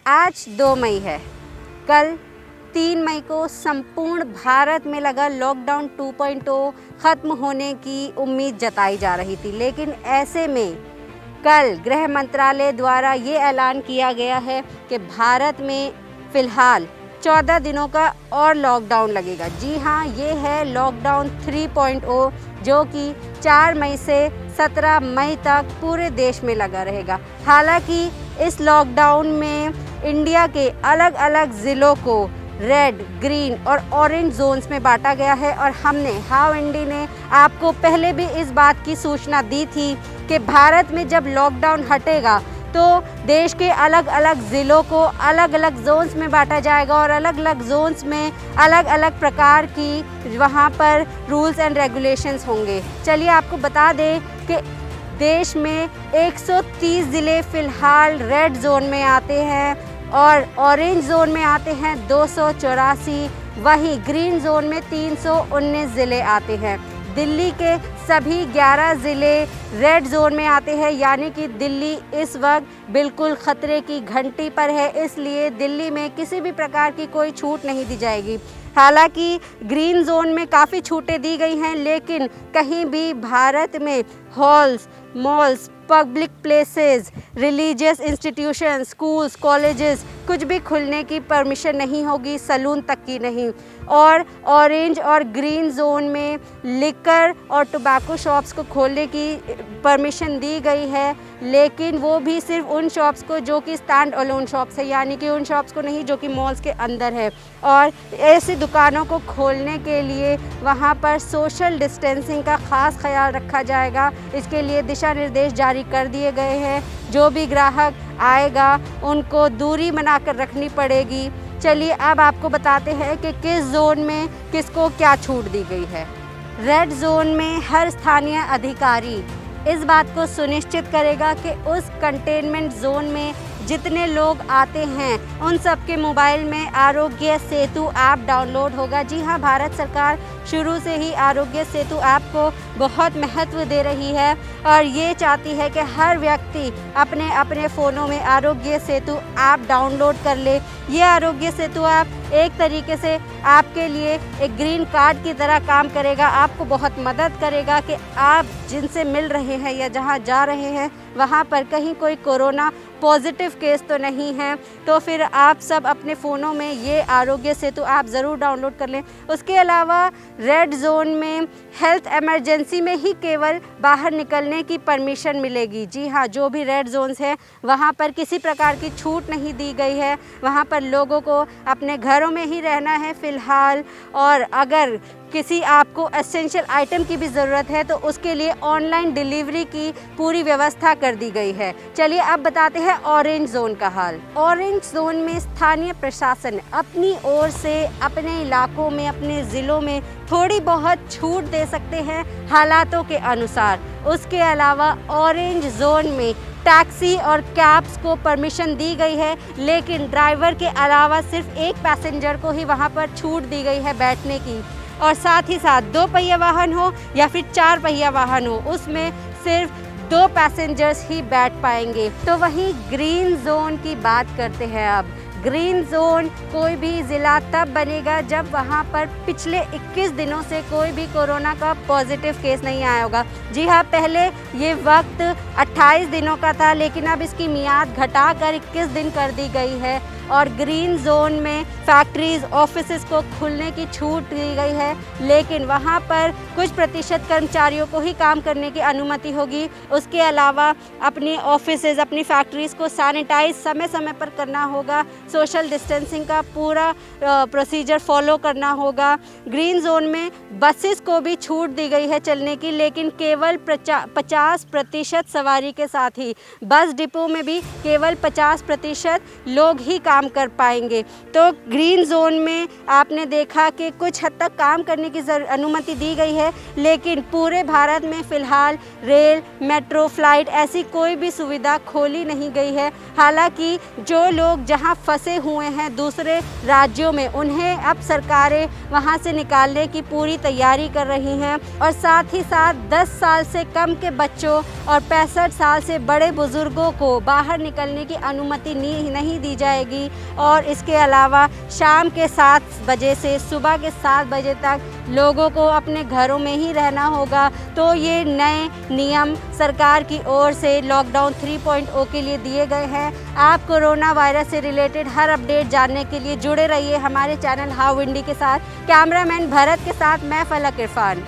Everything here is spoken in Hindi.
आज 2 मई है। कल 3 मई को संपूर्ण भारत में लगा लॉकडाउन 2.0 ख़त्म होने की उम्मीद जताई जा रही थी, लेकिन ऐसे में कल गृह मंत्रालय द्वारा ये ऐलान किया गया है कि भारत में फ़िलहाल 14 दिनों का और लॉकडाउन लगेगा। जी हाँ, ये है लॉकडाउन 3.0 जो कि 4 मई से 17 मई तक पूरे देश में लगा रहेगा। हालांकि इस लॉकडाउन में इंडिया के अलग अलग ज़िलों को रेड, ग्रीन और ऑरेंज जोन्स में बांटा गया है और हमने हाउ इंडी ने आपको पहले भी इस बात की सूचना दी थी कि भारत में जब लॉकडाउन हटेगा तो देश के अलग अलग ज़िलों को अलग अलग जोन्स में बांटा जाएगा और अलग अलग जोन्स में अलग अलग प्रकार की वहाँ पर रूल्स एंड रेगुलेशंस होंगे। चलिए आपको बता दें कि देश में 130 ज़िले फ़िलहाल रेड जोन में आते हैं और ऑरेंज जोन में आते हैं 284, वहीं ग्रीन जोन में 319 ज़िले आते हैं। दिल्ली के सभी 11 ज़िले रेड जोन में आते हैं, यानी कि दिल्ली इस वक्त बिल्कुल ख़तरे की घंटी पर है, इसलिए दिल्ली में किसी भी प्रकार की कोई छूट नहीं दी जाएगी। हालांकि ग्रीन जोन में काफ़ी छूटें दी गई हैं, लेकिन कहीं भी भारत में halls, malls, public places, religious institution, schools, colleges कुछ भी खुलने की परमिशन नहीं होगी, सैलून तक की नहीं। और ऑरेंज और ग्रीन जोन में लिकर और टोबैको शॉप्स को खोलने की परमिशन दी गई है, लेकिन वो भी सिर्फ उन शॉप्स को जो कि स्टैंड अलोन शॉप्स है, यानी कि उन शॉप्स को नहीं जो कि मॉल्स के अंदर है। और ऐसी दुकानों को खोलने के लिए वहाँ पर सोशल डिस्टेंसिंग का ख़ास ख्याल रखा जाएगा। इसके लिए दिशा निर्देश जारी कर दिए गए हैं। जो भी ग्राहक आएगा उनको दूरी बनाकर रखनी पड़ेगी। चलिए अब आपको बताते हैं कि किस जोन में किसको क्या छूट दी गई है। रेड जोन में हर स्थानीय अधिकारी इस बात को सुनिश्चित करेगा कि उस कंटेनमेंट जोन में जितने लोग आते हैं उन सबके मोबाइल में आरोग्य सेतु ऐप डाउनलोड होगा। जी हाँ, भारत सरकार शुरू से ही आरोग्य सेतु ऐप को बहुत महत्व दे रही है और ये चाहती है कि हर व्यक्ति अपने अपने फ़ोनों में आरोग्य सेतु ऐप डाउनलोड कर ले। ये आरोग्य सेतु ऐप एक तरीके से आपके लिए एक ग्रीन कार्ड की तरह काम करेगा, आपको बहुत मदद करेगा कि आप जिनसे मिल रहे हैं या जहाँ जा रहे हैं वहाँ पर कहीं कोई कोरोना पॉजिटिव केस तो नहीं है, तो फिर आप सब अपने फ़ोनों में ये आरोग्य सेतु ऐप ज़रूर डाउनलोड कर लें। उसके अलावा रेड जोन में हेल्थ इमरजेंसी में ही केवल बाहर निकलने की परमिशन मिलेगी। जी हाँ, जो भी रेड जोन्स है वहाँ पर किसी प्रकार की छूट नहीं दी गई है, वहाँ पर लोगों को अपने घरों में ही रहना है फ़िलहाल। और अगर किसी आपको एसेंशियल आइटम की भी ज़रूरत है तो उसके लिए ऑनलाइन डिलीवरी की पूरी व्यवस्था कर दी गई है। चलिए अब बताते हैं ऑरेंज जोन का हाल। ऑरेंज जोन में स्थानीय प्रशासन अपनी ओर से अपने इलाकों में, अपने ज़िलों में थोड़ी बहुत छूट दे सकते हैं हालातों के अनुसार। उसके अलावा ऑरेंज जोन में टैक्सी और कैब्स को परमिशन दी गई है, लेकिन ड्राइवर के अलावा सिर्फ एक पैसेंजर को ही वहाँ पर छूट दी गई है बैठने की। और साथ ही साथ 2 पहिया वाहन हो या फिर 4 पहिया वाहन हो, उसमें सिर्फ 2 पैसेंजर्स ही बैठ पाएंगे। तो वहीं ग्रीन जोन की बात करते हैं। अब ग्रीन जोन कोई भी ज़िला तब बनेगा जब वहाँ पर पिछले 21 दिनों से कोई भी कोरोना का पॉजिटिव केस नहीं आया होगा। जी हाँ, पहले ये वक्त 28 दिनों का था, लेकिन अब इसकी मियाद घटाकर 21 दिन कर दी गई है। और ग्रीन जोन में फैक्ट्रीज़, ऑफिसेज़ को खुलने की छूट दी गई है, लेकिन वहाँ पर कुछ प्रतिशत कर्मचारियों को ही काम करने की अनुमति होगी। उसके अलावा अपने ऑफिसेज़, अपनी फैक्ट्रीज़ को सैनिटाइज समय समय पर करना होगा, सोशल डिस्टेंसिंग का पूरा प्रोसीजर फॉलो करना होगा। ग्रीन जोन में बसेस को भी छूट दी गई है चलने की, लेकिन केवल 50% सवारी के साथ ही। बस डिपो में भी केवल 50% लोग ही काम कर पाएंगे। तो ग्रीन जोन में आपने देखा कि कुछ हद तक काम करने की अनुमति दी गई है, लेकिन पूरे भारत में फ़िलहाल रेल, मेट्रो, फ्लाइट ऐसी कोई भी सुविधा खोली नहीं गई है। हालांकि जो लोग जहां फंसे हुए हैं दूसरे राज्यों में, उन्हें अब सरकारें वहां से निकालने की पूरी तैयारी कर रही हैं और साथ ही साथ 10 साल साल से कम के बच्चों और 65 साल से बड़े बुज़ुर्गों को बाहर निकलने की अनुमति नहीं दी जाएगी। और इसके अलावा शाम के 7 बजे से सुबह के 7 बजे तक लोगों को अपने घरों में ही रहना होगा। तो ये नए नियम सरकार की ओर से लॉकडाउन 3.0 के लिए दिए गए हैं। आप कोरोना वायरस से रिलेटेड हर अपडेट जानने के लिए जुड़े रहिए हमारे चैनल हाउ इंडी के साथ। कैमरामैन भरत के साथ मैं फलक इरफान।